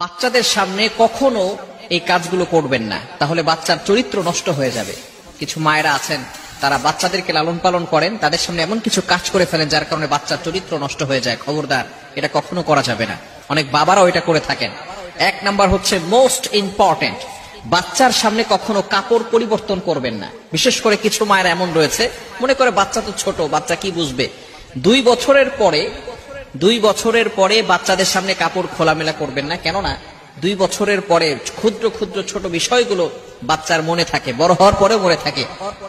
বাচ্চাদের সামনে কখনো এই কাজগুলো করবেন না, তাহলে বাচ্চার চরিত্র নষ্ট হয়ে যাবে। কিছু মায়েরা আছেন, তারা বাচ্চাদেরকে লালন পালন করেন, তাদের সামনে এমন কিছু কাজ করে ফেলেন যার কারণে বাচ্চার চরিত্র নষ্ট হয়ে যায়। খবরদার, এটা কখনো করা যাবে না। অনেক বাবারাও এটা করে থাকেন। এক নাম্বার হচ্ছে মোস্ট ইম্পর্টেন্ট, বাচ্চার সামনে কখনো কাপড় পরিবর্তন করবেন না। বিশেষ করে কিছু মায়েরা এমন রয়েছে, মনে করে বাচ্চা তো ছোট, বাচ্চা কি বুঝবে। 2 বছরের পরে বাচ্চাদের সামনে কাপড় খোলামেলা করবেন না। কেননা 2 বছরের পরে ক্ষুদ্র ক্ষুদ্র ছোট বিষয়গুলো বাচ্চার মনে থাকে, বড় হওয়ার পরেও মনে থাকে।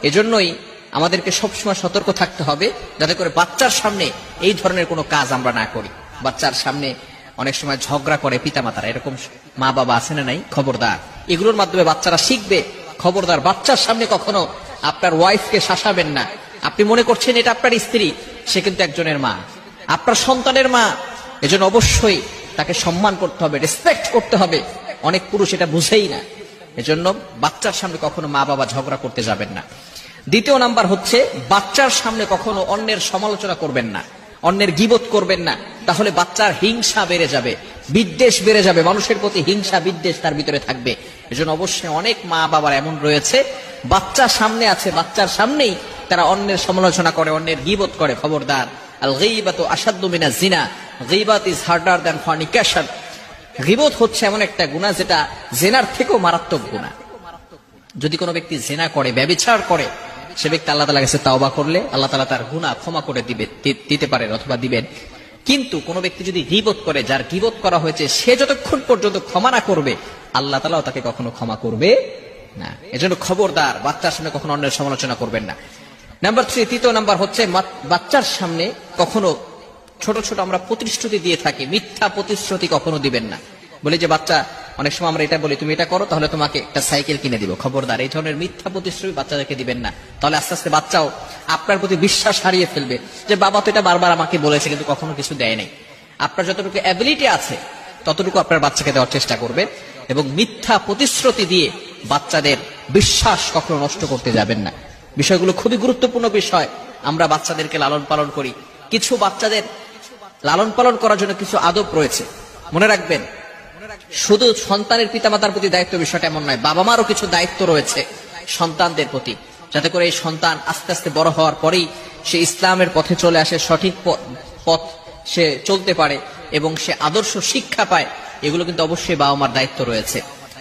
এজন্যই আমাদেরকে সবসময় সতর্ক থাকতে হবে যাতে করে বাচ্চার সামনে এই ধরনের কোনো কাজ আমরা না করি। বাচ্চার সামনে অনেক সময় ঝগড়া করে পিতামাতারা, এরকম মা বাবা আছে না নাই? খবরদার, এগুলোর মাধ্যমে বাচ্চারা শিখবে। খবরদার, বাচ্চার সামনে কখনো আপনার ওয়াইফকে শাসাবেন না। আপনি মনে করছেন এটা আপনার স্ত্রী, সে কিন্তু একজনের মা, আপনার সন্তানের মা। এজন্য অবশ্যই তাকে সম্মান করতে হবে, রেসপেক্ট করতে হবে। অনেক পুরুষ এটা বুঝেই না। এজন্য বাচ্চার সামনে কখনো মা বাবা ঝগড়া করতে যাবেন না। দ্বিতীয় নাম্বার হচ্ছে, বাচ্চার সামনে কখনো অন্যের সমালোচনা করবেন না, অন্যের গীবত করবেন না। তাহলে বাচ্চার হিংসা বেড়ে যাবে, বিদ্বেষ বেড়ে যাবে, মানুষের প্রতি হিংসা বিদ্বেষ তার ভিতরে থাকবে। এজন্য অবশ্যই অনেক মা বাবার এমন রয়েছে, বাচ্চা সামনে আছে, বাচ্চার সামনেই তারা অন্যের সমালোচনা করে, অন্যের গীবত করে। খবরদার, আল গীবাতু আশাদ্দু মিনাজ জিনা, গীবাত ইজ হার্ডার দ্যান ফরনিকেশন। গীবত হচ্ছে এমন একটা গুনাহ যেটা জিনার থেকেও মারাত্মক গুনাহ। যদি কোনো ব্যক্তি জিনা করে, ব্যভিচার করে, সে ব্যক্তি আল্লাহ তাআলার কাছে তাওবা করলে আল্লাহ তাআলা তার গুনাহ ক্ষমা করে দিতে পারেন অথবা দিবেন। কিন্তু কোনো ব্যক্তি যদি গীবত করে, যার গীবত করা হয়েছে, সে যতক্ষণ পর্যন্ত ক্ষমা না করবে আল্লাহ তাআলাও তাকে কখনো ক্ষমা করবে না। এজন্য খবরদার, বাচ্চার সামনে কখনো অন্যের সমালোচনা করবেন না। নাম্বার 3, তৃতীয় নাম্বার হচ্ছে, বাচ্চার সামনে কখনো ছোট ছোট আমরা প্রতিশ্রুতি দিয়ে থাকি, মিথ্যা প্রতিশ্রুতি কখনো দিবেন না। বলি যে বাচ্চা, অনেক সময় আমরা এটা বলি, তুমি এটা করো তাহলে তোমাকে একটা সাইকেল কিনে দিব। খবরদার, এই ধরনের মিথ্যা প্রতিশ্রুতি বাচ্চাদেরকে দিবেন না। তাহলে আস্তে আস্তে বাচ্চাও আপনার প্রতি বিশ্বাস হারিয়ে ফেলবে যে বাবা তো এটা বারবার আমাকে বলেছে কিন্তু কখনো কিছু দেয় নাই। আপনার যতটুকু অ্যাবিলিটি আছে ততটুকু আপনার বাচ্চাকে দেওয়ার চেষ্টা করবে, এবং মিথ্যা প্রতিশ্রুতি দিয়ে বাচ্চাদের বিশ্বাস কখনো নষ্ট করতে যাবেন না। বিষয়গুলো খুবই গুরুত্বপূর্ণ বিষয়। আমরা বাচ্চাদেরকে লালন পালন করি, কিছু বাচ্চাদের লালন পালন করার জন্য কিছু আদব রয়েছে। মনে রাখবেন, শুধু সন্তানের পিতামাতার প্রতি দায়িত্ব বিষয়টা এমন নয়, বাবা মারও কিছু দায়িত্ব রয়েছে সন্তানদের প্রতি, যাতে করে এই সন্তান আস্তে আস্তে বড় হওয়ার পরেই সে ইসলামের পথে চলে আসে, সঠিক পথ সে চলতে পারে এবং সে আদর্শ শিক্ষা পায়। এগুলো কিন্তু অবশ্যই বাবা মার দায়িত্ব রয়েছে।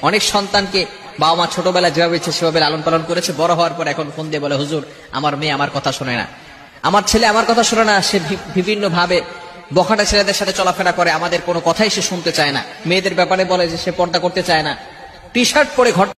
অনেক সন্তানকে বাবা মা ছোটবেলায় যেভাবে ইচ্ছে সেভাবে লালন পালন করেছে, বড় হওয়ার পর এখন ফোন দিয়ে বলে, হুজুর আমার মেয়ে আমার কথা শোনে না, আমার ছেলে আমার কথা শোনে না। সে বিভিন্ন ভাবে বখাটা ছেলেদের সাথে চলাফেরা করে, আমাদের কোনো কথাই সে শুনতে চায় না। মেয়েদের ব্যাপারে বলে যে সে পর্দা করতে চায় না, টি শার্ট পরে ঘর